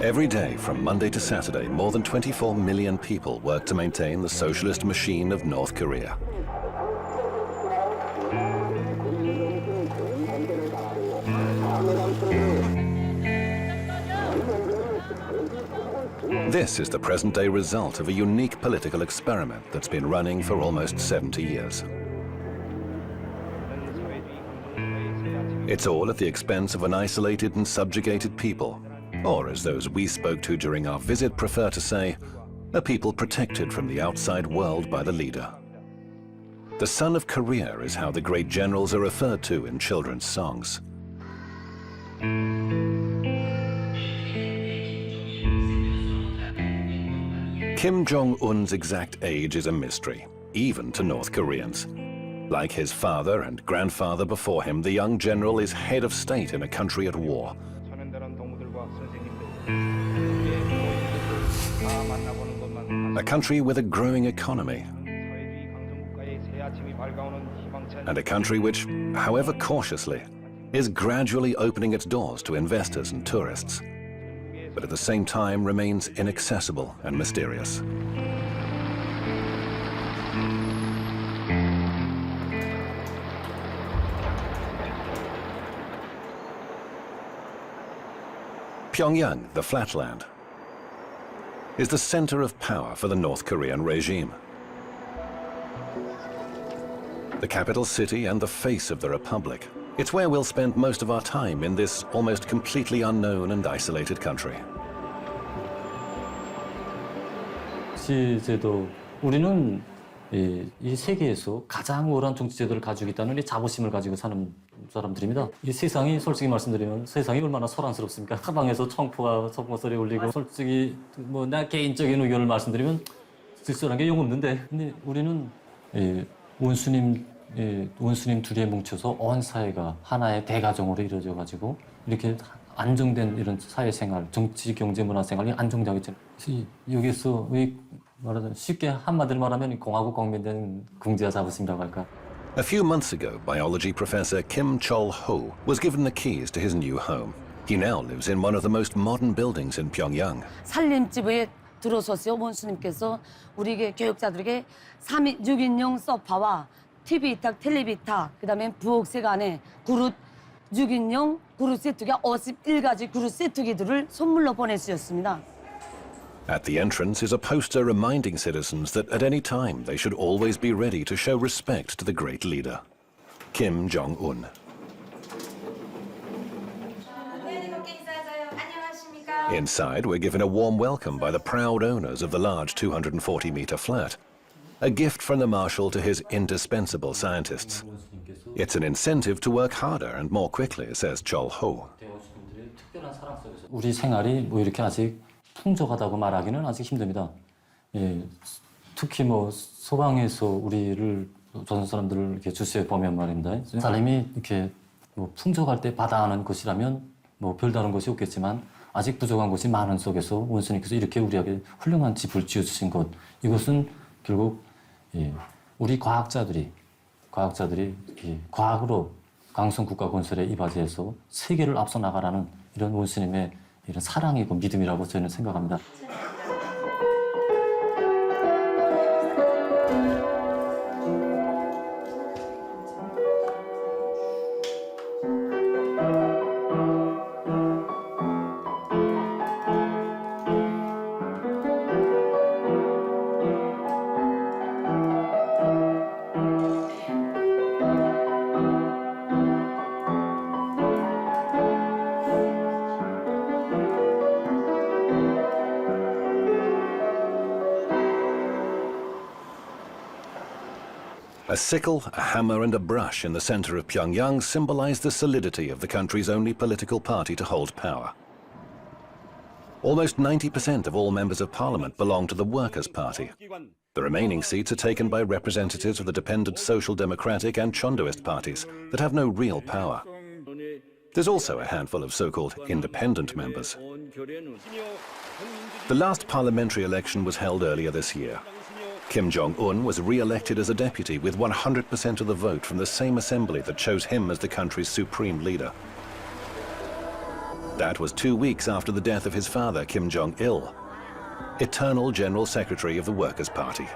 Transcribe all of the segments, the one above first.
Every day, from Monday to Saturday, more than 24 million people work to maintain the socialist machine of North Korea. This is the present-day result of a unique political experiment that's been running for almost 70 years. It's all at the expense of an isolated and subjugated people, or as those we spoke to during our visit prefer to say, a people protected from the outside world by the leader. The Son of Korea is how the great generals are referred to in children's songs. Kim Jong-un's exact age is a mystery, even to North Koreans. Like his father and grandfather before him, the young general is head of state in a country at war. A country with a growing economy. And a country which, however cautiously, is gradually opening its doors to investors and tourists, but at the same time remains inaccessible and mysterious. Pyongyang, the flatland, is the center of power for the North Korean regime. The capital city and the face of the republic. It's where we'll spend most of our time in this almost completely unknown and isolated country. 정치제도, 우리는 이 세계에서 가장 우월한 정치제도를 가지고 있다는 이 자부심을 가지고 사는 사람들입니다. 이 세상이 솔직히 말씀드리면 세상이 얼마나 소란스럽습니까? 사방에서 청포가 소리 울리고 솔직히 뭐 나 개인적인 의견을 말씀드리면 쓸쓸한 게 영 없는데, 근데 우리는 원수님 둘이 뭉쳐서 온 사회가 하나의 대가정으로 이루어져 가지고 이렇게 안정된 이런 사회생활, 정치, 경제, 문화 생활이 안정되고 있잖아요. 여기서 왜 말하자면 쉽게 한마디로 말하면 공화국 국민된 경제와 자부심이라고 할까? A few months ago, biology professor Kim Chol-ho was given the keys to his new home. He now lives in one of the most modern buildings in Pyongyang. 살림집에 들어서서 원수님께서 우리 교육자들에게 6인용 소파와 TV탁, 텔레비탁, 그다음에 부엌색 안에 그릇 6인용 그릇 세트기가 51가지 그릇 세트기들을 선물로 보내주셨습니다. At the entrance is a poster reminding citizens that at any time they should always be ready to show respect to the great leader, Kim Jong-un. Inside, we're given a warm welcome by the proud owners of the large 240-meter flat, a gift from the marshal to his indispensable scientists. It's an incentive to work harder and more quickly, says Chol-ho. 우리 생활이 뭐 이렇게 아직 풍족하다고 말하기는 아직 힘듭니다. 특히 뭐 소방에서 우리를 조선 사람들을 이렇게 주시해 보면 말입니다. 사람이 이렇게 뭐 풍족할 때 받아하는 것이라면 뭐 별다른 것이 없겠지만 아직 부족한 것이 많은 속에서 원수님께서 이렇게 우리에게 훌륭한 집을 지어주신 것, 이것은 결국 우리 과학자들이 과학으로 강성 국가 건설에 이바지해서 세계를 앞서 나가라는 이런 원수님의 이런 사랑이고 믿음이라고 저는 생각합니다. A sickle, a hammer and a brush in the center of Pyongyang symbolize the solidity of the country's only political party to hold power. Almost 90% of all members of parliament belong to the Workers' Party. The remaining seats are taken by representatives of the dependent Social Democratic and Chondoist parties that have no real power. There's also a handful of so-called independent members. The last parliamentary election was held earlier this year. Kim Jong-un was re-elected as a deputy with 100% of the vote from the same assembly that chose him as the country's supreme leader. That was 2 weeks after the death of his father, Kim Jong-il, eternal General Secretary of the Workers' Party.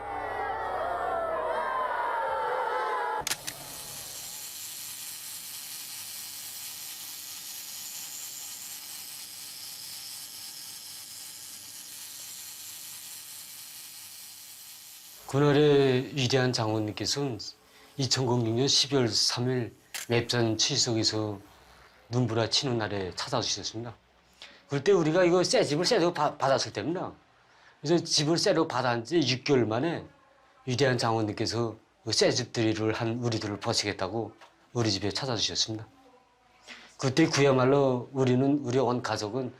그날의 위대한 장원님께서는 2006년 12월 3일 맵산 취석에서 눈보라 치는 날에 찾아주셨습니다. 그때 우리가 이거 새 집을 새로 받았을 때입니다. 그래서 집을 새로 받은 지 6개월 만에 위대한 장원님께서 새 집들이를 한 우리들을 보시겠다고 우리 집에 찾아주셨습니다. 그때 그야말로 우리 온 가족은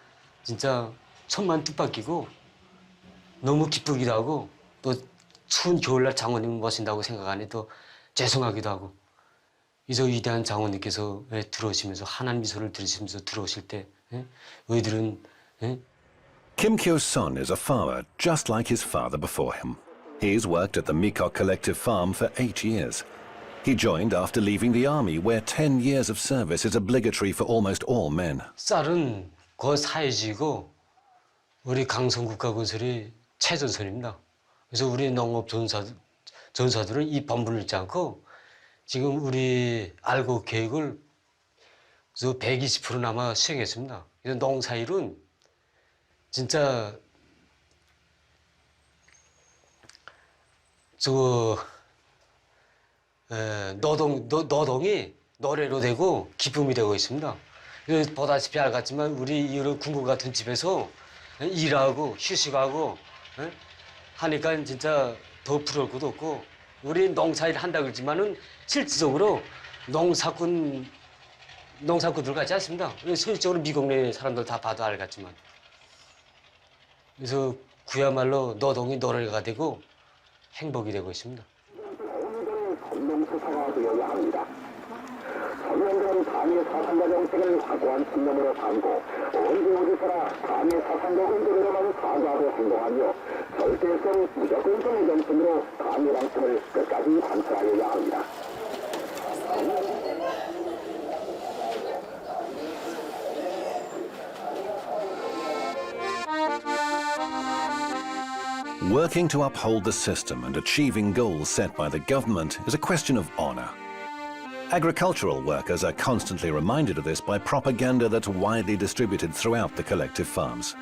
진짜 천만 뜻밖이고 너무 기쁘기도 하고 또 추운 겨울날 장모님을 모신다고 생각하니 또 죄송하기도 하고 이저 위대한 장모님께서 들어오시면서 환한 미소를 들으시면서 들어오실 때 우리들은 Kim Kyo-son is a farmer just like his father before him. He's worked at the Mekok Collective Farm for 8 years. He joined after leaving the army, where 10 years of service is obligatory for almost all men. 쌀은 그 사회주의고 우리 강성국가건설이 최전선입니다. 그래서 우리 농업 전사들은 이 본분을 잊지 않고 지금 우리 알고 계획을 120%나마 수행했습니다. 그래서 농사일은 진짜 노동이 노래로 되고 기쁨이 되고 있습니다. 그래서 보다시피 알겠지만 우리 이런 궁궐 같은 집에서 일하고 휴식하고 하니까 진짜 더 부러울 것도 없고 우리 농사일 한다 그러지만은 실질적으로 농사꾼들 같지 않습니다. 실질적으로 미국 내 사람들 다 봐도 알겠지만 그래서 그야말로 노동이 노래가 되고 행복이 되고 있습니다. 성명수사가 되어야 합니다. 성명들은 당의 사상과 정책을 확고한 신념으로 삼고 언제 어디서나 당의 사상과 의도대로만 사고하고 행동하며 절대성 무조건성의 정신으로 당의 방침을 끝까지 관철하여야 합니다. Working to uphold the system and achieving goals set by the government is a question of honor. Agricultural workers are constantly reminded of this by propaganda that's widely distributed throughout the collective farms.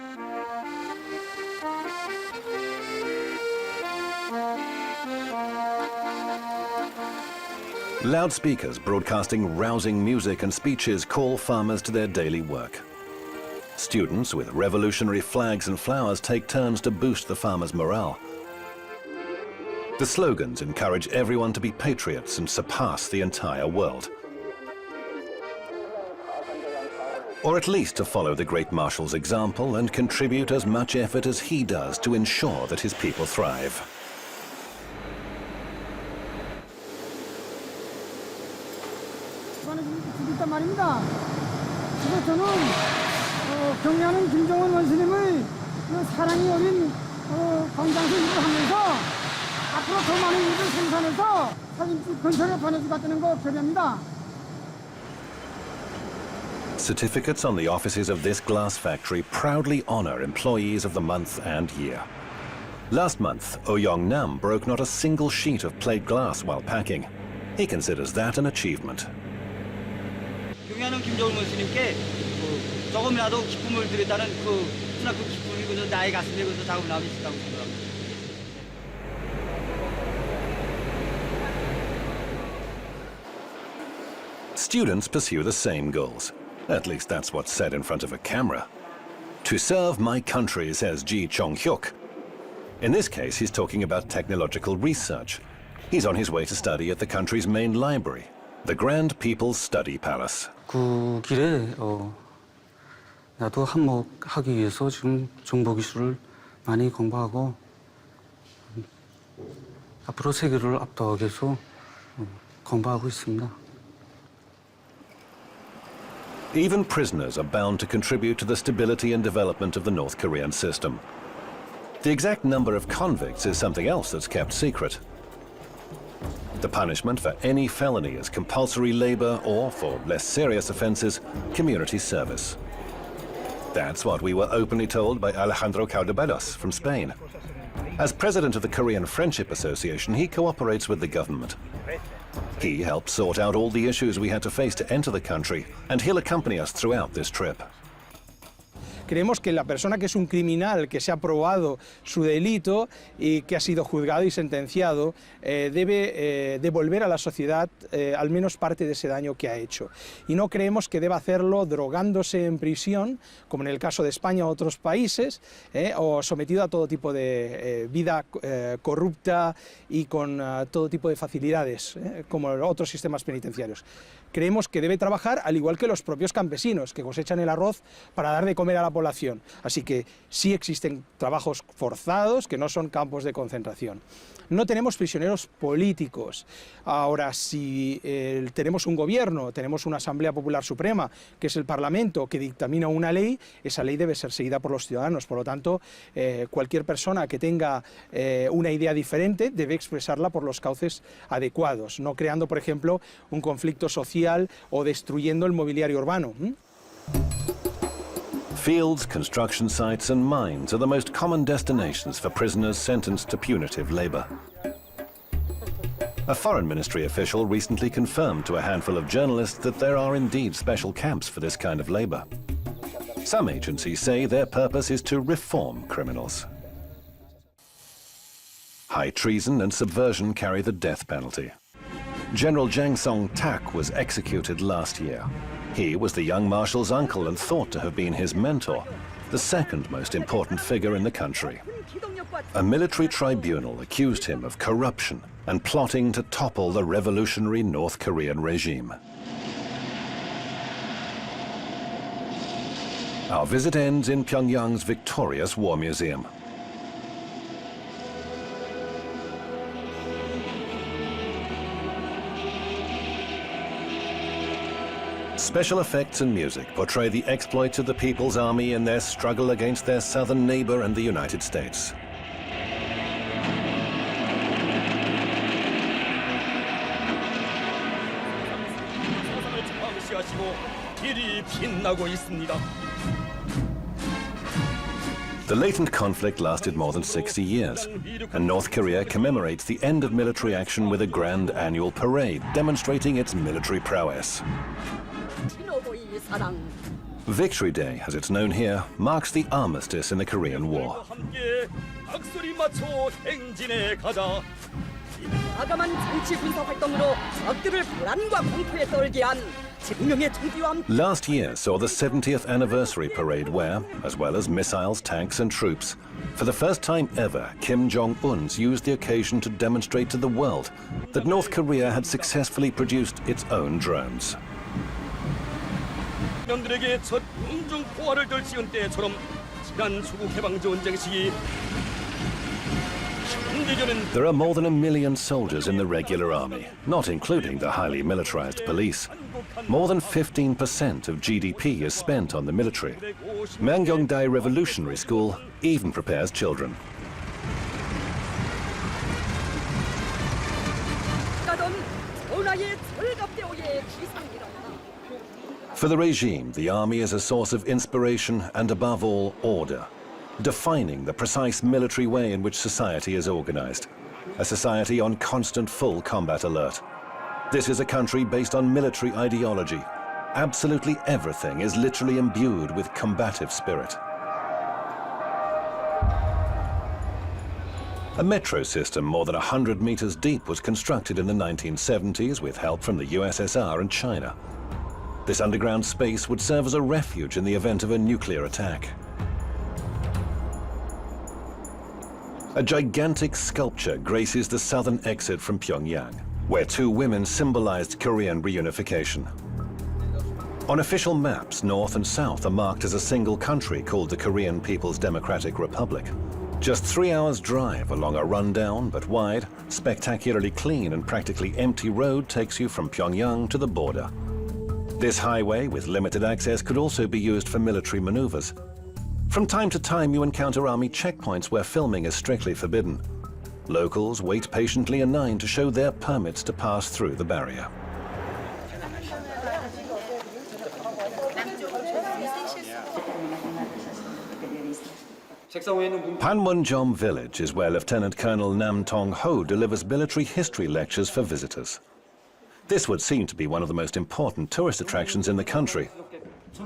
Loudspeakers broadcasting rousing music and speeches call farmers to their daily work. Students with revolutionary flags and flowers take turns to boost the farmers' morale. The slogans encourage everyone to be patriots and surpass the entire world. Or at least to follow the great marshal's example and contribute as much effort as he does to ensure that his people thrive. 있단 말입니다. 그래서 저는 경례하는 김정은 원수님의 사랑이 어린 광장에서 일을 하면서 앞으로 더 많은 일을 생산해서 사진집 근처에 보내주겠다는 거 결의합니다. Certificates on the offices of this glass factory proudly honor employees of the month and year. Last month, Oh Young-nam broke not a single sheet of plate glass while packing. He considers that an achievement. 경애하는 김정은 원수님께 조금이라도 기쁨을 드렸다는 그 기쁨이 그저 나의 가슴에 그저 자국남이 있다고 생각합니다. Students pursue the same goals. At least that's what's said in front of a camera. To serve my country, says Ji Chong-hyuk. In this case, he's talking about technological research. He's on his way to study at the country's main library, the Grand People's Study Palace. 그 길에 나도 한몫하기 위해서 지금 정보기술을 많이 공부하고 앞으로 세계를 압도하기 위해서 공부하고 있습니다. Even prisoners are bound to contribute to the stability and development of the North Korean system. The exact number of convicts is something else that's kept secret. The punishment for any felony is compulsory labor or, for less serious offenses, community service. That's what we were openly told by Alejandro Caudebelos from Spain. As president of the Korean Friendship Association, he cooperates with the government. He helped sort out all the issues we had to face to enter the country, and he'll accompany us throughout this trip. Creemos que la persona que es un criminal, que se ha probado su delito y que ha sido juzgado y sentenciado, debe devolver a la sociedad al menos parte de ese daño que ha hecho. Y no creemos que deba hacerlo drogándose en prisión, como en el caso de España o otros países, o sometido a todo tipo de vida corrupta y con todo tipo de facilidades, como otros sistemas penitenciarios. Creemos que debe trabajar al igual que los propios campesinos, que cosechan el arroz para dar de comer a la población. Así que sí existen trabajos forzados que no son campos de concentración. No tenemos prisioneros políticos. Ahora, si tenemos un gobierno, tenemos una Asamblea Popular Suprema, que es el Parlamento, que dictamina una ley, esa ley debe ser seguida por los ciudadanos. Por lo tanto, cualquier persona que tenga una idea diferente debe expresarla por los cauces adecuados, no creando, por ejemplo, un conflicto social o destruyendo el mobiliario urbano. Fields, construction sites and mines are the most common destinations for prisoners sentenced to punitive labor. A Foreign Ministry official recently confirmed to a handful of journalists that there are indeed special camps for this kind of labor. Some agencies say their purpose is to reform criminals. High treason and subversion carry the death penalty. General Jang Song-tak was executed last year. He was the young marshal's uncle and thought to have been his mentor, the second most important figure in the country. A military tribunal accused him of corruption and plotting to topple the revolutionary North Korean regime. Our visit ends in Pyongyang's victorious War Museum. Special effects and music portray the exploits of the People's Army in their struggle against their southern neighbor and the United States. The latent conflict lasted more than 60 years, and North Korea commemorates the end of military action with a grand annual parade demonstrating its military prowess. Victory Day, as it's known here, marks the armistice in the Korean War. Last year saw the 70th anniversary parade where, as well as missiles, tanks and troops, for the first time ever, Kim Jong-un used the occasion to demonstrate to the world that North Korea had successfully produced its own drones. There are more than 1 million soldiers in the regular army, not including the highly militarized police. More than 15% of GDP is spent on the military. Mangyongdae Revolutionary School even prepares children. For the regime, the army is a source of inspiration and, above all, order, defining the precise military way in which society is organized, a society on constant full combat alert. This is a country based on military ideology. Absolutely everything is literally imbued with combative spirit. A metro system more than 100 meters deep was constructed in the 1970s with help from the USSR and China. This underground space would serve as a refuge in the event of a nuclear attack. A gigantic sculpture graces the southern exit from Pyongyang, where two women symbolized Korean reunification. On official maps, North and South are marked as a single country called the Korean People's Democratic Republic. Just 3 hours' drive along a rundown but wide, spectacularly clean and practically empty road takes you from Pyongyang to the border. This highway with limited access could also be used for military maneuvers. From time to time you encounter army checkpoints where filming is strictly forbidden. Locals wait patiently in line to show their permits to pass through the barrier. Panmunjom village is where Lieutenant Colonel Nam Tong Ho delivers military history lectures for visitors. This would seem to be one of the most important tourist attractions in the country.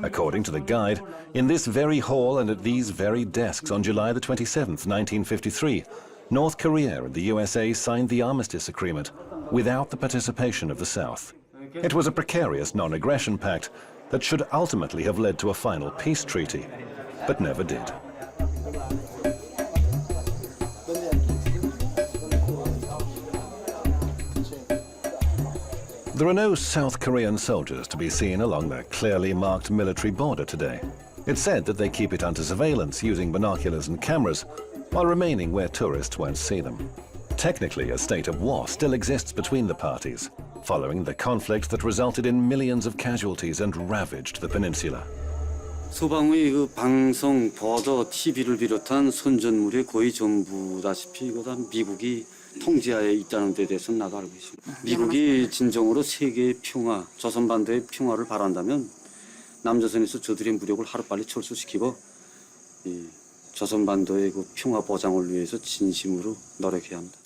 According to the guide, in this very hall and at these very desks on July the 27th, 1953, North Korea and the USA signed the Armistice Agreement without the participation of the South. It was a precarious non-aggression pact that should ultimately have led to a final peace treaty, but never did. There are no South Korean soldiers to be seen along the clearly marked military border today. It's said that they keep it under surveillance using binoculars and cameras, while remaining where tourists won't see them. Technically, a state of war still exists between the parties, following the conflict that resulted in millions of casualties and ravaged the peninsula. 소방의 그 방송, 버저, TV를 비롯한 선전물의 거의 전부다시피 이거 다 미국이 통제하에 있다는 데 대해서는 나도 알고 있습니다. 미국이 진정으로 세계의 평화, 조선반도의 평화를 바란다면 남조선에서 저들의 무력을 하루빨리 철수시키고 이 조선반도의 그 평화 보장을 위해서 진심으로 노력해야 합니다.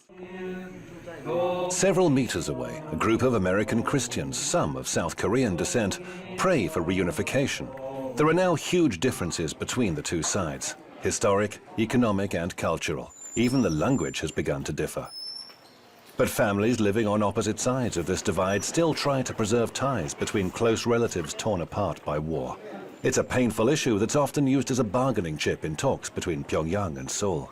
Several meters away, a group of American Christians, some of South Korean descent, pray for reunification. There are now huge differences between the two sides, historic, economic, and cultural. Even the language has begun to differ. But families living on opposite sides of this divide still try to preserve ties between close relatives torn apart by war. It's a painful issue that's often used as a bargaining chip in talks between Pyongyang and Seoul.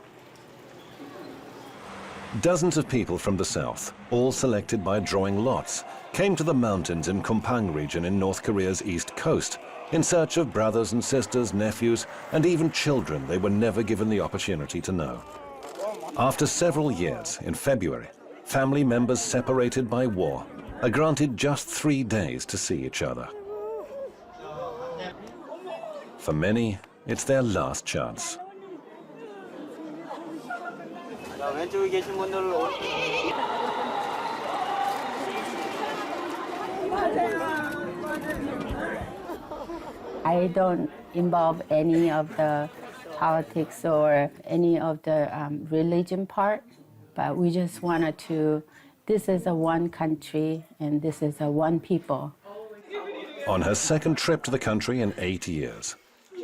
Dozens of people from the south, all selected by drawing lots, came to the mountains in Kumpang region in North Korea's east coast in search of brothers and sisters, nephews, and even children they were never given the opportunity to know. After several years, in February, family members separated by war are granted just 3 days to see each other. For many, it's their last chance. 왼쪽에 계신 분들 I don't involve any of the politics or any of the religion part, but we just wanted to, this is a one country and this is a one people. On her second trip to the country in 8 years,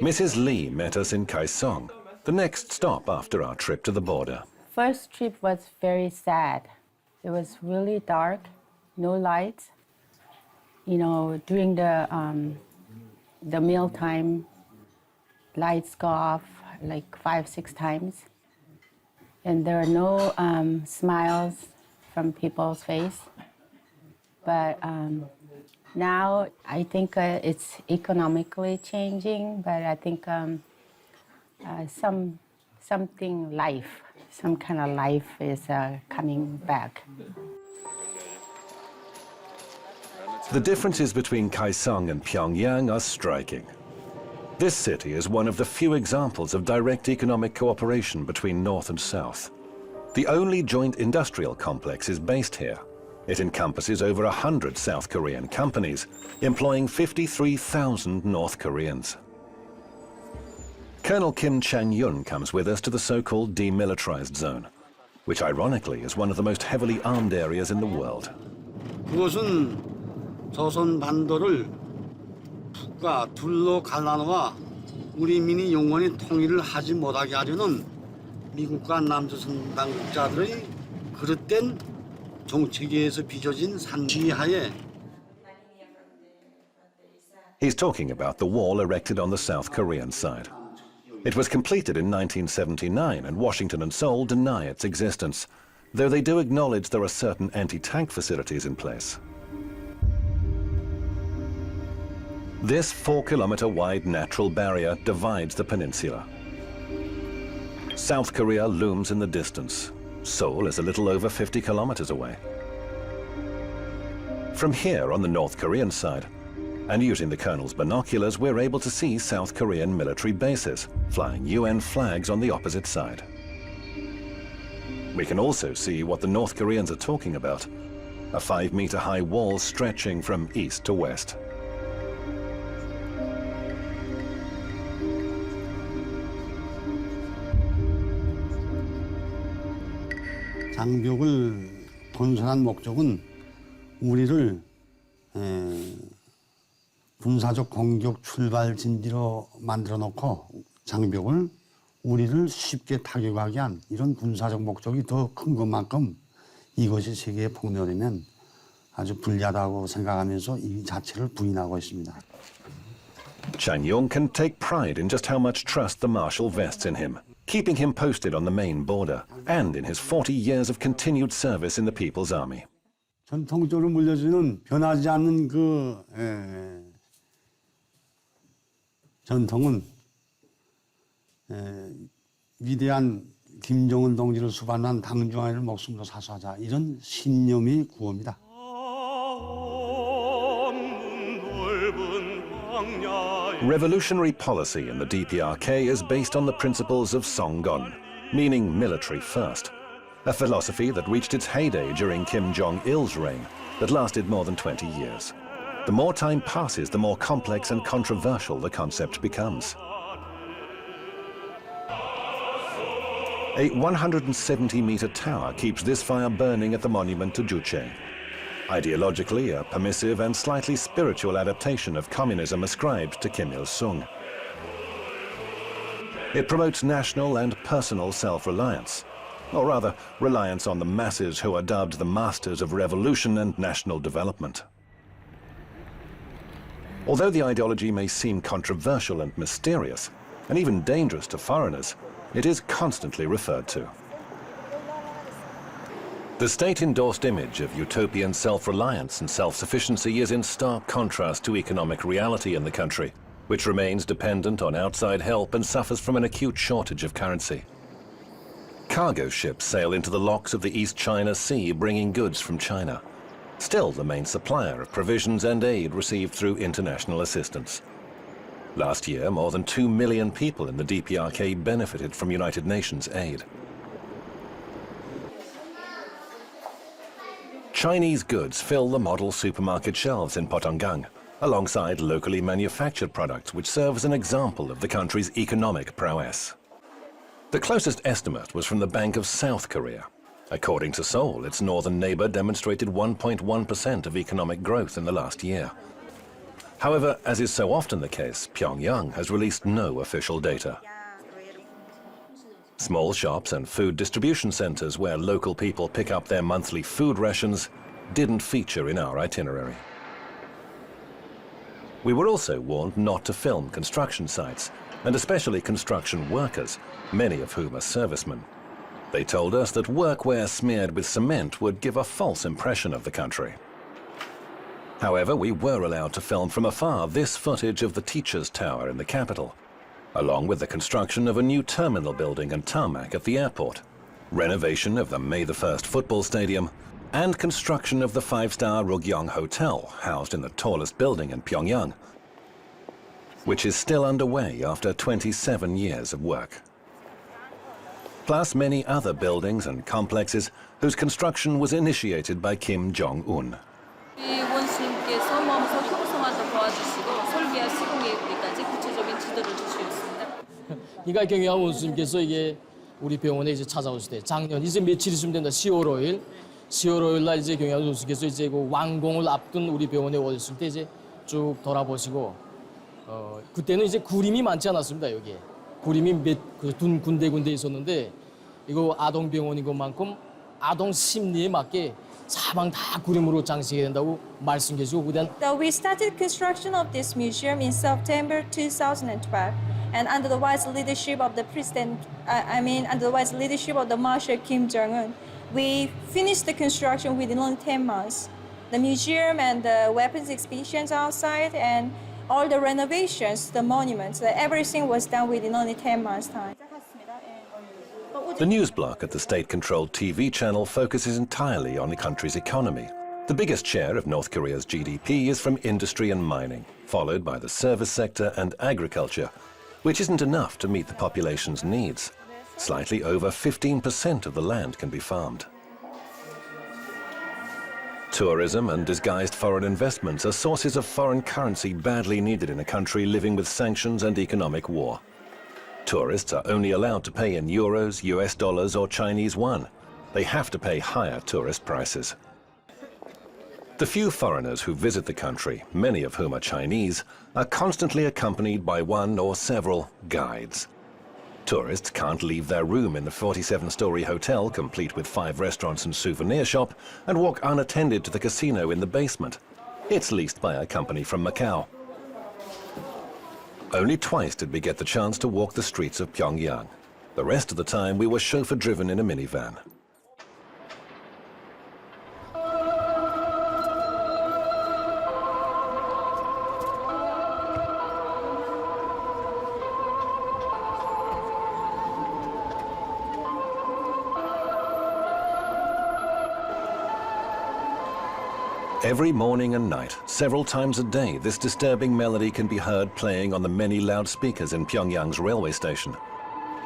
Mrs. Lee met us in Kaesong, the next stop after our trip to the border. First trip was very sad. It was really dark, no lights. You know, during the mealtime, lights go off like 5-6 times. And there are no smiles from people's face. But now I think it's economically changing, but I think some kind of life is coming back. The differences between Kaesong and Pyongyang are striking. This city is one of the few examples of direct economic cooperation between North and South. The only joint industrial complex is based here. It encompasses over 100 South Korean companies, employing 53,000 North Koreans. Colonel Kim Chang-yun comes with us to the so-called demilitarized zone, which ironically is one of the most heavily armed areas in the world. 그것은 조선 반도를 북과 둘로 갈라놓아 우리 민이 영원히 통일을 하지 못하게 하려는 미국과 남조선 당국자들의 그릇된 정책에서 빚어진 산비하에. He's talking about the wall erected on the South Korean side. It was completed in 1979, and Washington and Seoul deny its existence, though they do acknowledge there are certain anti-tank facilities in place. This 4-kilometer-wide natural barrier divides the peninsula. South Korea looms in the distance. Seoul is a little over 50 kilometers away. From here on the North Korean side, and using the Colonel's binoculars, we're able to see South Korean military bases, flying UN flags on the opposite side. We can also see what the North Koreans are talking about, a 5-meter-high wall stretching from east to west. 장벽을 건설한 목적은 우리를 군사적 공격 출발 진지로 만들어 놓고 장벽을 우리를 쉽게 타격하게 한 이런 군사적 목적이 더 큰 것만큼 이것이 세계에 폭로되면 아주 불리하다고 생각하면서 이 자체를 부인하고 있습니다. Chang Yong can take pride in just how much trust the Marshal vests in him, keeping him posted on the main border and in his 40 years of continued service in the People's Army. 전통적으로 물려주는 변하지 않는 전통은 위대한 김정은 동지를 수반한 당중앙을 목숨으로 사수하자 이런 신념이 구호입니다. Revolutionary policy in the DPRK is based on the principles of Songgon, meaning military first, a philosophy that reached its heyday during Kim Jong-il's reign, that lasted more than 20 years. The more time passes, the more complex and controversial the concept becomes. A 170-meter tower keeps this fire burning at the monument to Juche. Ideologically, a permissive and slightly spiritual adaptation of communism ascribed to Kim Il-sung. It promotes national and personal self-reliance, or rather, reliance on the masses who are dubbed the masters of revolution and national development. Although the ideology may seem controversial and mysterious, and even dangerous to foreigners, it is constantly referred to. The state-endorsed image of utopian self-reliance and self-sufficiency is in stark contrast to economic reality in the country, which remains dependent on outside help and suffers from an acute shortage of currency. Cargo ships sail into the locks of the East China Sea, bringing goods from China, still the main supplier of provisions and aid received through international assistance. Last year, more than 2 million people in the DPRK benefited from United Nations aid. Chinese goods fill the model supermarket shelves in Potonggang, alongside locally manufactured products which serve as an example of the country's economic prowess. The closest estimate was from the Bank of South Korea. According to Seoul, its northern neighbor demonstrated 1.1% of economic growth in the last year. However, as is so often the case, Pyongyang has released no official data. Small shops and food distribution centers where local people pick up their monthly food rations didn't feature in our itinerary. We were also warned not to film construction sites, and especially construction workers, many of whom are servicemen. They told us that workwear smeared with cement would give a false impression of the country. However, we were allowed to film from afar this footage of the Teachers' Tower in the capital, along with the construction of a new terminal building and tarmac at the airport, renovation of the May the 1st football stadium, and construction of the 5-star Rugyong Hotel, housed in the tallest building in Pyongyang, which is still underway after 27 years of work. Plus many other buildings and complexes whose construction was initiated by Kim Jong-un. 원수님께서 몸소 형성하자 도와주시고 설계와 시공 예비까지 구체적인 지도를 주시었습니다. 그러니까 경영 원수님께서 이게 우리 병원에 이제 찾아오실 때 작년 이제 며칠 있으면 된다. 10월 5일 날 이제 경영 원수님께서 이제 그 완공을 앞둔 우리 병원에 오셨을 때 이제 쭉 돌아보시고 그때는 이제 구림이 많지 않았습니다. 여기에 구림이 몇 군데 있었는데 이거 아동 병원인 것만큼 아동 심리에 맞게 사방 다 구림으로 장식해야 된다고 말씀해 주시고 그다음 We started construction of this museum in September 2012 and under the wise leadership of the under the wise leadership of the Marshal Kim Jong-un, we finished the construction within only 10 months. The museum and the weapons exhibitions outside and all the renovations, the monuments, everything was done within only 10 months' time. The news block at the state-controlled TV channel focuses entirely on the country's economy. The biggest share of North Korea's GDP is from industry and mining, followed by the service sector and agriculture, which isn't enough to meet the population's needs. Slightly over 15% of the land can be farmed. Tourism and disguised foreign investments are sources of foreign currency badly needed in a country living with sanctions and economic war. Tourists are only allowed to pay in euros, US dollars or Chinese yuan, they have to pay higher tourist prices. The few foreigners who visit the country, many of whom are Chinese, are constantly accompanied by one or several guides. Tourists can't leave their room in the 47-story hotel, complete with 5 restaurants and souvenir shop, and walk unattended to the casino in the basement. It's leased by a company from Macau. Only twice did we get the chance to walk the streets of Pyongyang. The rest of the time we were chauffeur-driven in a minivan. Every morning and night, several times a day, this disturbing melody can be heard playing on the many loudspeakers in Pyongyang's railway station.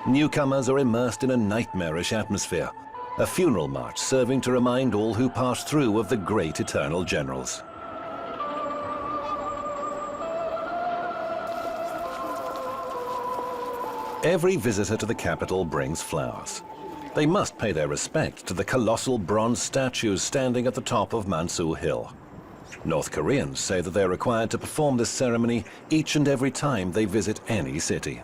Newcomers are immersed in a nightmarish atmosphere, a funeral march serving to remind all who pass through of the great eternal generals. Every visitor to the capital brings flowers. They must pay their respect to the colossal bronze statues standing at the top of Mansu Hill. North Koreans say that they're required to perform this ceremony each and every time they visit any city.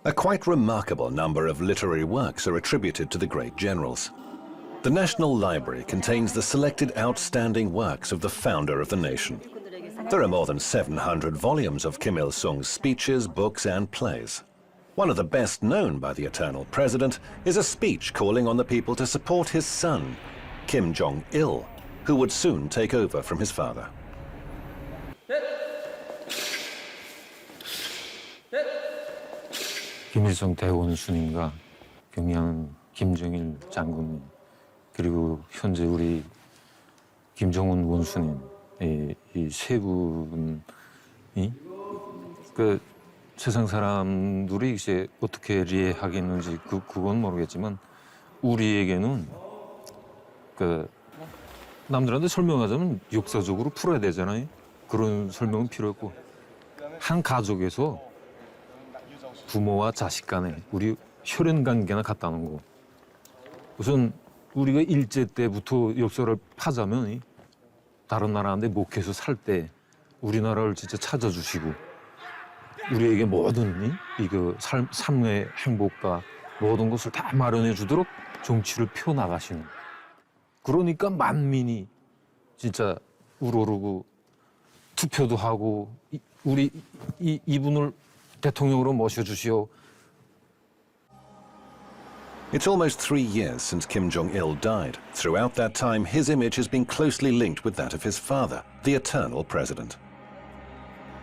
A quite remarkable number of literary works are attributed to the great generals. The National Library contains the selected outstanding works of the founder of the nation. There are more than 700 volumes of Kim Il-sung's speeches, books, and plays. One of the best known by the eternal president is a speech calling on the people to support his son, Kim Jong-il, who would soon take over from his father. 김일성 대원수님과 평양 김정일 장군 그리고 현재 우리 김정은 원수님 이 세 분이 그 세상 사람들이 이제 어떻게 이해하겠는지 그건 모르겠지만 우리에게는 그 남들한테 설명하자면 역사적으로 풀어야 되잖아요. 그런 설명은 필요 없고 한 가족에서 부모와 자식 간에 우리 혈연 관계나 같다는 거. 우선 우리가 일제 때부터 역사를 파자면 다른 나라한테 목해서 살 때 우리나라를 진짜 찾아주시고 우리에게 모든 이거 삶의 행복과 모든 것을 다 마련해 주도록 정치를 펴 나가시는. 그러니까 만민이 진짜 우러르고 투표도 하고 우리 이분을 대통령으로 모셔주시오. It's almost 3 years since Kim Jong-il died. Throughout that time, his image has been closely linked with that of his father, the eternal president.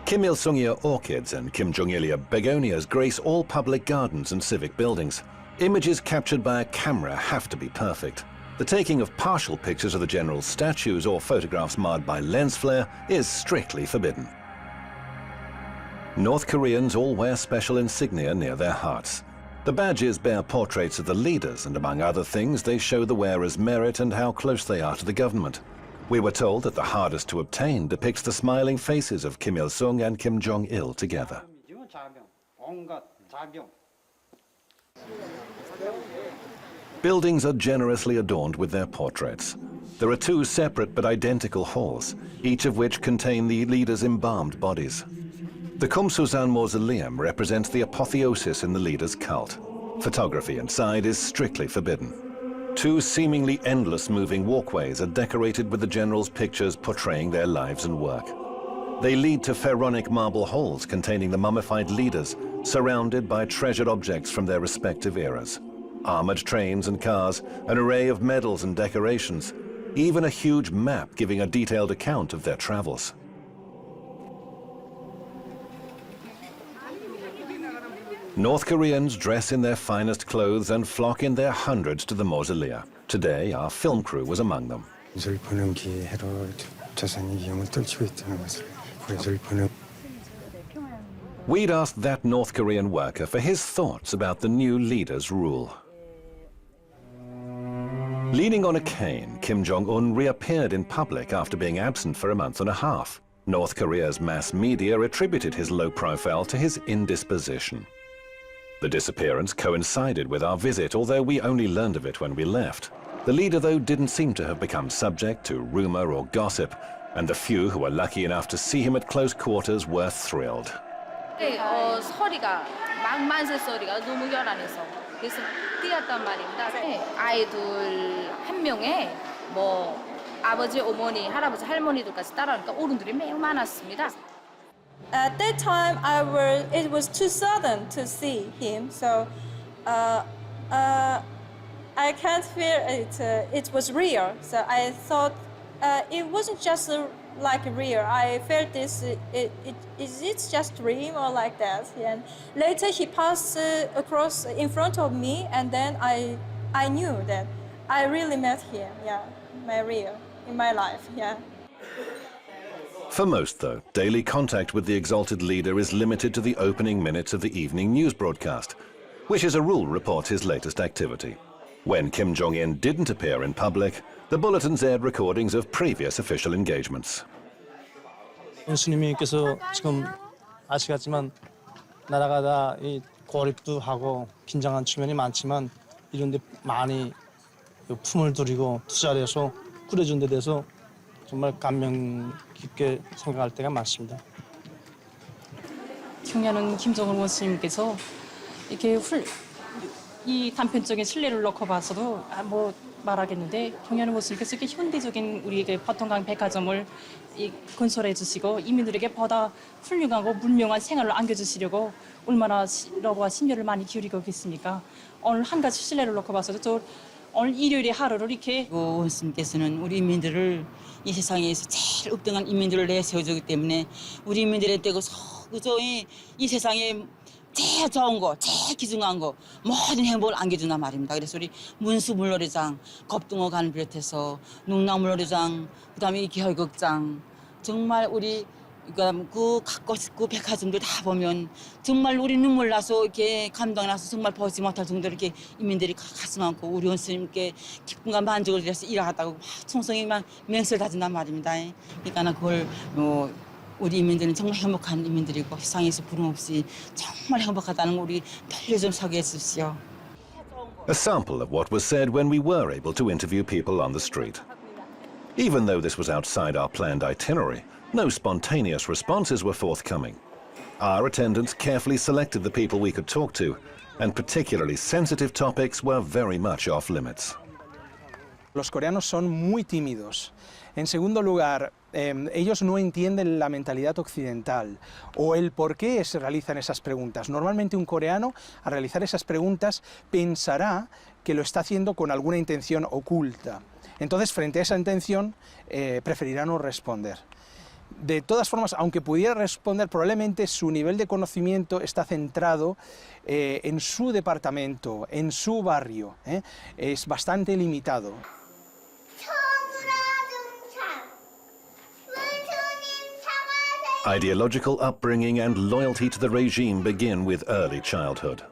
Kim Il-sungia orchids and Kim Jong-ilia begonias grace all public gardens and civic buildings. Images captured by a camera have to be perfect. The taking of partial pictures of the general's statues or photographs marred by lens flare is strictly forbidden. North Koreans all wear special insignia near their hearts. The badges bear portraits of the leaders, and among other things, they show the wearer's merit and how close they are to the government. We were told that the hardest to obtain depicts the smiling faces of Kim Il-sung and Kim Jong-il together. Buildings are generously adorned with their portraits. There are 2 separate but identical halls, each of which contain the leaders' embalmed bodies. The Kumsusan Mausoleum represents the apotheosis in the leader's cult. Photography inside is strictly forbidden. 2 seemingly endless moving walkways are decorated with the generals' pictures portraying their lives and work. They lead to pharaonic marble halls containing the mummified leaders, surrounded by treasured objects from their respective eras. Armored trains and cars, an array of medals and decorations, even a huge map giving a detailed account of their travels. North Koreans dress in their finest clothes and flock in their hundreds to the mausolea. Today, our film crew was among them. We'd asked that North Korean worker for his thoughts about the new leader's rule. Leaning on a cane, Kim Jong-un reappeared in public after being absent for a month and a half. North Korea's mass media attributed his low profile to his indisposition. The disappearance coincided with our visit, although we only learned of it when we left. The leader, though, didn't seem to have become subject to rumor or gossip, and the few who were lucky enough to see him at close quarters were thrilled. 소리가 만세 소리가 너무 요란해서 그래서 뛰었단 말입니다. 아이들 한 명에 뭐 아버지, 어머니, 할아버지, 할머니들까지 따라오니까 어른들이 매우 많았습니다. At that time, it was too sudden to see him, so I can't feel it. It was real, so I thought it wasn't just like real. I felt this. Is it just dream or like that? And later he passed across in front of me, and then I knew that I really met him. Yeah, my real in my life. Yeah. For most, though, daily contact with the exalted leader is limited to the opening minutes of the evening news broadcast, which as a rule reports his latest activity. When Kim Jong-un didn't appear in public, the bulletins aired recordings of previous official engagements. 원수님께서 지금 아시겠지만 나라가 다 이 고립도 하고 긴장한 측면이 많지만 이런데 많이 품을 들이고 투자를 해서 꾸려준 데 대해서 정말 감명 깊게 생각할 때가 많습니다. 경야는 김정은 원수님께서 이렇게 이 단편적인 신뢰를 놓고 봐서도 뭐 말하겠는데 경야는 원수님께서 이렇게 현대적인 우리에게 바통강 백화점을 건설해 주시고 이민들에게 보다 훌륭하고 문명한 생활을 안겨주시려고 얼마나 러브와 심려를 많이 기울이고 계십니까? 오늘 한 가지 신뢰를 놓고 봐서도 또 오늘 일요일의 하루를 이렇게 원수님께서는 우리 인민들을 이 세상에서 제일 읍등한 인민들을 내세워주기 때문에 우리 인민들의 떼고 그저 이 세상에 제일 좋은 거, 제일 귀중한 거 모든 행복을 안겨준단 말입니다. 그래서 우리 문수물놀이장, 겁등어관 비롯해서 농락물놀이장, 그다음에 이 기혈극장 정말 우리 그 백화점들 다 보면 정말 우리 눈물 나서 이렇게 감동 나서 정말 보지 못할 정도로 이렇게 인민들이 가슴 안고 우리 원수님께 기쁨과 만족을 위해서 일하겠다고 충성히 막 맹세를 다진단 말입니다. 그러니까 그걸 우리 인민들은 정말 행복한 인민들이고 세상에서 부름 없이 정말 행복하다는 거 우리 널리 좀 소개해 주십시오. A sample of what was said when we were able to interview people on the street. Even though this was outside our planned itinerary, no spontaneous responses were forthcoming. Our attendants carefully selected the people we could talk to, and particularly sensitive topics were very much off limits. Los coreanos son muy tímidos. En segundo lugar, ellos no entienden la mentalidad occidental o el por qué se realizan esas preguntas. Normalmente un coreano, al realizar esas preguntas, pensará que lo está haciendo con alguna intención oculta. Entonces, frente a esa intención, preferirá no responder. De todas formas, aunque pudiera responder, probablemente su nivel de conocimiento está centrado en su departamento, en su barrio. Es bastante limitado. Ideological upbringing and loyalty to the regime begin with early childhood.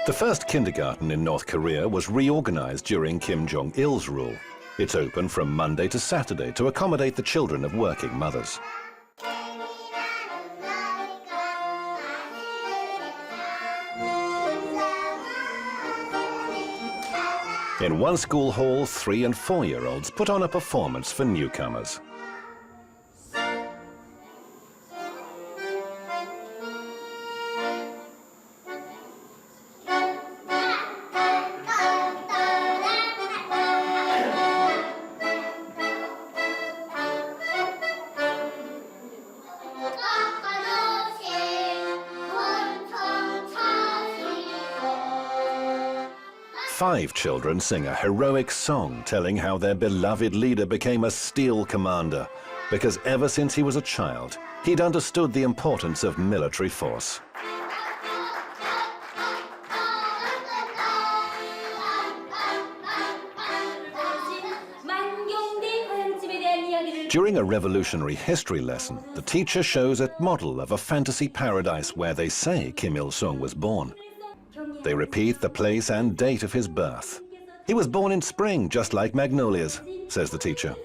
The first kindergarten in North Korea was reorganized during Kim Jong-il's rule. It's open from Monday to Saturday to accommodate the children of working mothers. In one school hall, 3- and 4-year-olds put on a performance for newcomers. Five children sing a heroic song telling how their beloved leader became a steel commander because ever since he was a child, he'd understood the importance of military force. 만경대 화양집에 대한 이야기를 During a revolutionary history lesson, the teacher shows a model of a fantasy paradise where they say Kim Il-sung was born. They repeat the place and date of his birth. He was born in spring, just like magnolias, says the teacher.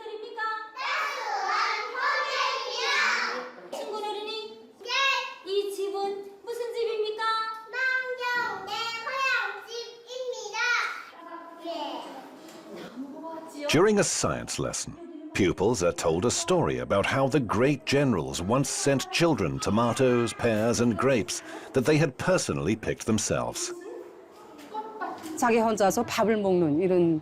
During a science lesson, pupils are told a story about how the great generals once sent children tomatoes, pears, and grapes that they had personally picked themselves. 자기 혼자서 밥을 먹는 이런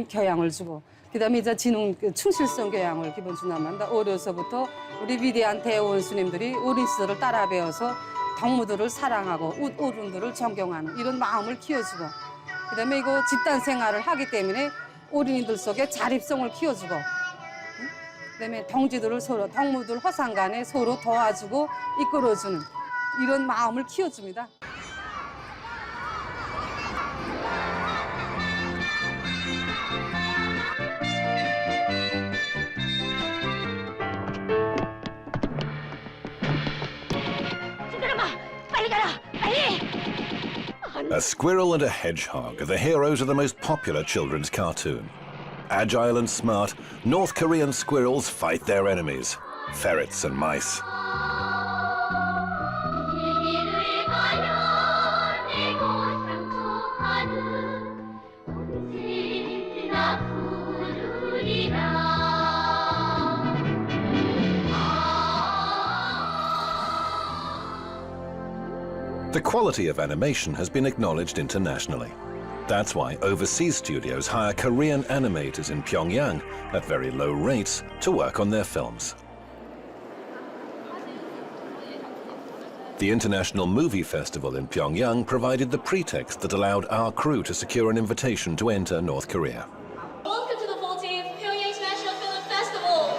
교양을 주고, 그다음에 이제 지능 충실성 교양을 기본 주나만 어려서부터 우리 위대한 대원수님들이 어린 시절을 따라 배워서 동무들을 사랑하고 어른들을 존경하는 이런 마음을 키워주고, 그다음에 이거 집단 생활을 하기 때문에 어린이들 속에 자립성을 키워주고, 그다음에 동지들을 서로 동무들 허상 간에 서로 도와주고 이끌어주는 이런 마음을 키워줍니다. A squirrel and a hedgehog are the heroes of the most popular children's cartoon. Agile and smart, North Korean squirrels fight their enemies, ferrets and mice. The quality of animation has been acknowledged internationally. That's why overseas studios hire Korean animators in Pyongyang at very low rates to work on their films. The International Movie Festival in Pyongyang provided the pretext that allowed our crew to secure an invitation to enter North Korea. Welcome to the 14th Pyongyang International Film Festival.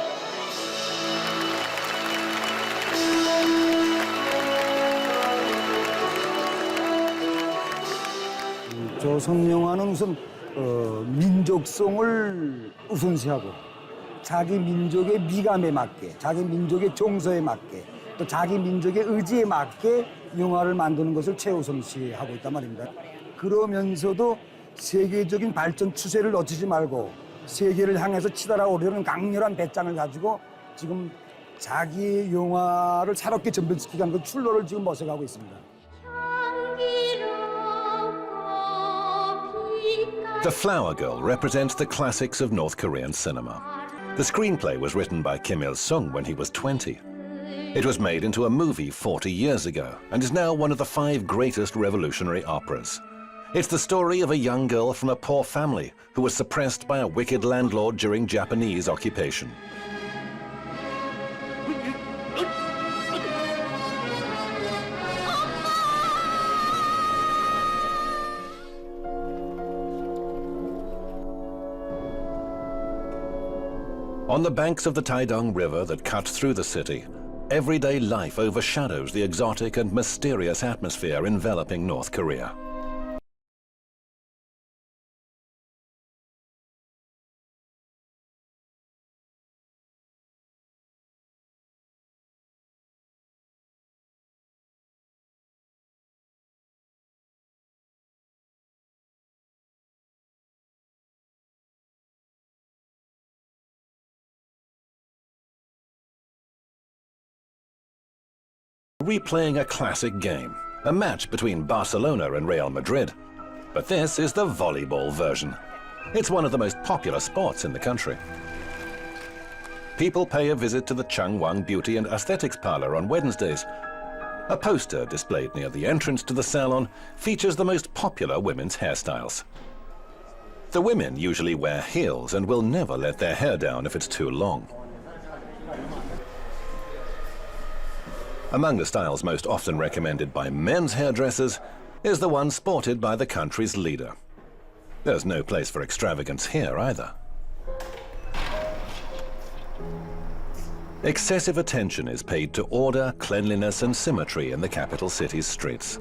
조선 영화는 우선 민족성을 우선시하고 자기 민족의 미감에 맞게, 자기 민족의 정서에 맞게, 또 자기 민족의 의지에 맞게 영화를 만드는 것을 최우선시하고 있단 말입니다. 그러면서도 세계적인 발전 추세를 놓치지 말고 세계를 향해서 치달아오려는 강렬한 배짱을 가지고 지금 자기 영화를 새롭게 전변시키기 위한 그 출로를 지금 모색하고 있습니다. The Flower Girl represents the classics of North Korean cinema. The screenplay was written by Kim Il-sung when he was 20. It was made into a movie 40 years ago and is now one of the 5 greatest revolutionary operas. It's the story of a young girl from a poor family who was suppressed by a wicked landlord during Japanese occupation. On the banks of the Taedong River that cuts through the city, everyday life overshadows the exotic and mysterious atmosphere enveloping North Korea. Replaying a classic game, a match between Barcelona and Real Madrid. But this is the volleyball version. It's one of the most popular sports in the country. People pay a visit to the Changwon Beauty and Aesthetics Parlor on Wednesdays. A poster displayed near the entrance to the salon features the most popular women's hairstyles. The women usually wear heels and will never let their hair down if it's too long. Among the styles most often recommended by men's hairdressers is the one sported by the country's leader. There's no place for extravagance here either. Excessive attention is paid to order, cleanliness and symmetry in the capital city's streets.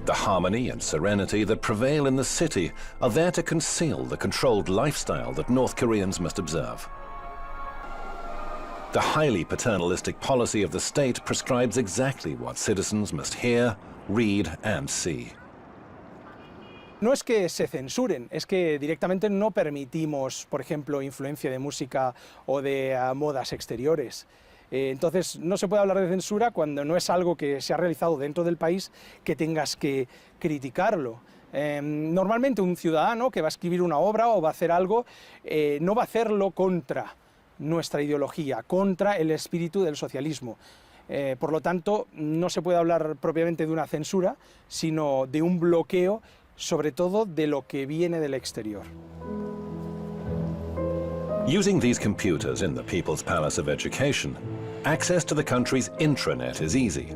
The harmony and serenity that prevail in the city are there to conceal the controlled lifestyle that North Koreans must observe. The highly paternalistic policy of the state prescribes exactly what citizens must hear, read, and see. No es que se censuren, es que directamente no permitimos, por ejemplo, influencia de música o de modas exteriores. Entonces, no se puede hablar de censura cuando no es algo que se ha realizado dentro del país que tengas que criticarlo. Normalmente un ciudadano que va a escribir una obra o va a hacer algo, no va a hacerlo contra nuestra ideología, contra el espíritu del socialismo. Por lo tanto, no se puede hablar propiamente de una censura, sino de un bloqueo, sobre todo de lo que viene del exterior. Using these computers in the People's Palace of Education, access to the country's intranet is easy.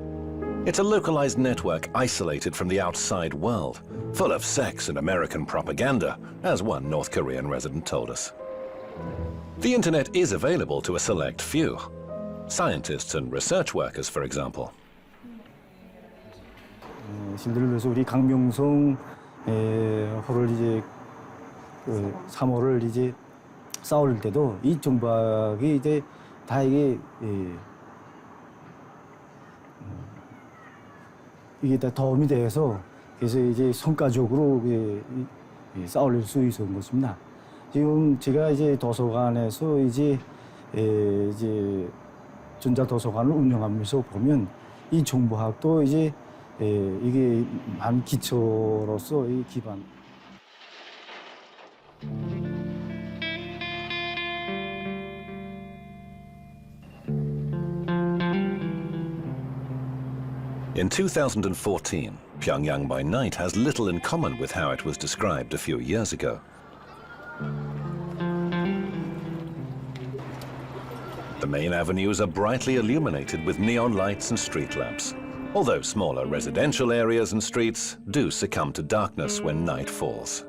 It's a localized network isolated from the outside world, full of sex and American propaganda, as one North Korean resident told us. The internet is available to a select few. Scientists and research workers, for example. 예를 들어서 우리 강명성 호를 이제 3호를 이제 싸울 때도 이 정박이 이제 다 이게 다 도움이 돼서 그래서 이제 성과적으로 싸울 수 있었던 것입니다. 지금 제가 이제 도서관에서 이제 전자도서관을 운영하면서 보면 이 정보학도 이제 이게 한 기초로서 이 기반. In 2014, Pyongyang by night has little in common with how it was described a few years ago. The main avenues are brightly illuminated with neon lights and street lamps, although smaller residential areas and streets do succumb to darkness when night falls.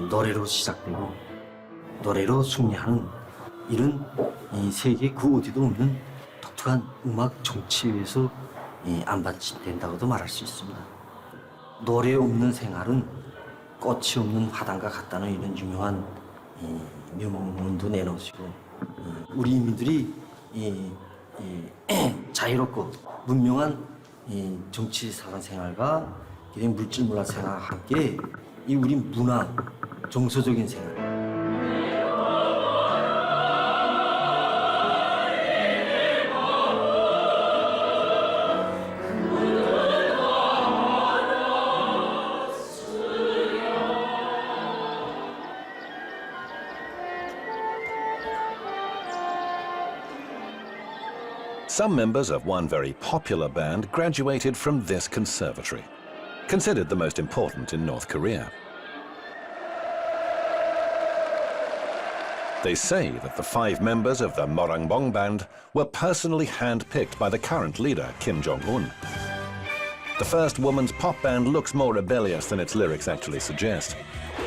노래로 시작되고 노래로 승리하는 이런 이 세계 그 어디도 없는 독특한 음악 정치에서 안반진된다고도 말할 수 있습니다. 노래 없는 생활은 꽃이 없는 화단과 같다는 이런 유명한 묘문도 내놓으시고 우리 인민들이 자유롭고 문명한 정치 사관 생활과 물질 문화 생활과 함께 이 우리 문화 정서적인 생활. Some members of one very popular band graduated from this conservatory, considered the most important in North Korea. They say that the 5 members of the Morangbong band were personally handpicked by the current leader, Kim Jong-un. The first woman's pop band looks more rebellious than its lyrics actually suggest.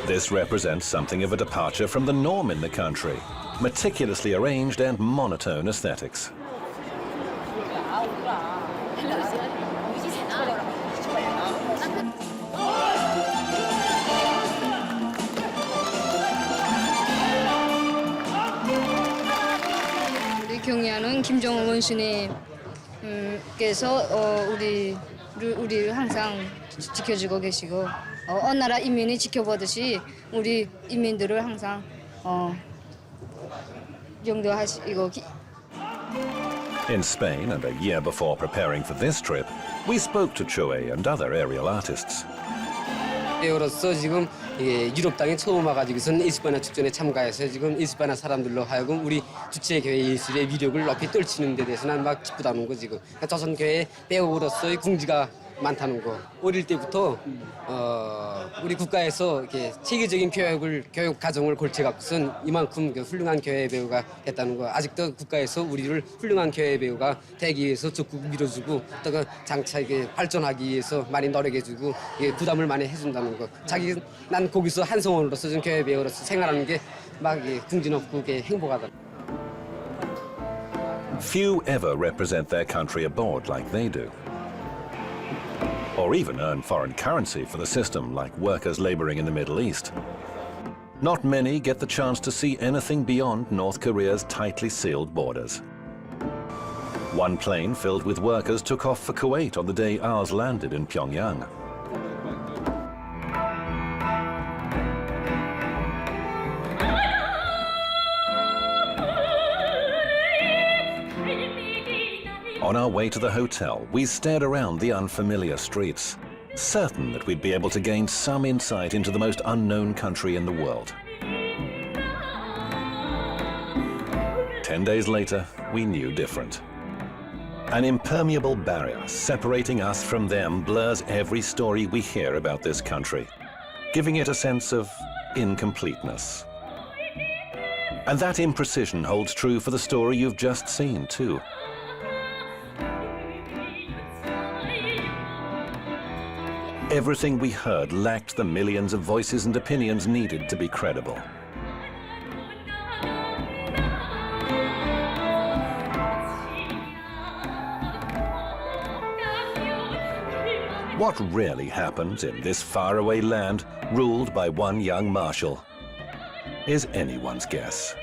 This represents something of a departure from the norm in the country, meticulously arranged and monotone aesthetics. 경의하는 김정은 원수님께서 우리를 항상 지켜주고 계시고 어느 나라 인민이 지켜보듯이 우리 인민들을 항상 영도하시고. In Spain, and a year before preparing for this trip, we spoke to Chue and other aerial artists. 배우로서 지금 유럽 땅에 처음 와가지고선 에스파나 축전에 참가해서 지금 에스파나 사람들로 하여금 우리 주체교회 예술의 위력을 높이 떨치는 데 대해서는 막 기쁘다는 거 지금. 조선교회 배우로서의 궁지가 많다는 거. 어릴 때부터 우리 국가에서 이렇게 체계적인 교육 과정을 골체 갖고선 이만큼 훌륭한 교회 배우가 됐다는 거. 아직도 국가에서 우리를 훌륭한 교회 배우가 되기 위해서 적극 밀어주고 또 그 장차 발전하기 위해서 많이 노력해주고 부담을 많이 해준다는 거. 난 거기서 한성원으로서 좀 교회 배우로서 생활하는 게 막 궁지높고 행복하다. Few ever represent their country abroad like they do, or even earn foreign currency for the system like workers laboring in the Middle East. Not many get the chance to see anything beyond North Korea's tightly sealed borders. One plane filled with workers took off for Kuwait on the day ours landed in Pyongyang. On our way to the hotel, we stared around the unfamiliar streets, certain that we'd be able to gain some insight into the most unknown country in the world. 10 days later, we knew different. An impermeable barrier separating us from them blurs every story we hear about this country, giving it a sense of incompleteness. And that imprecision holds true for the story you've just seen, too. Everything we heard lacked the millions of voices and opinions needed to be credible. What really happens in this faraway land ruled by one young marshal is anyone's guess.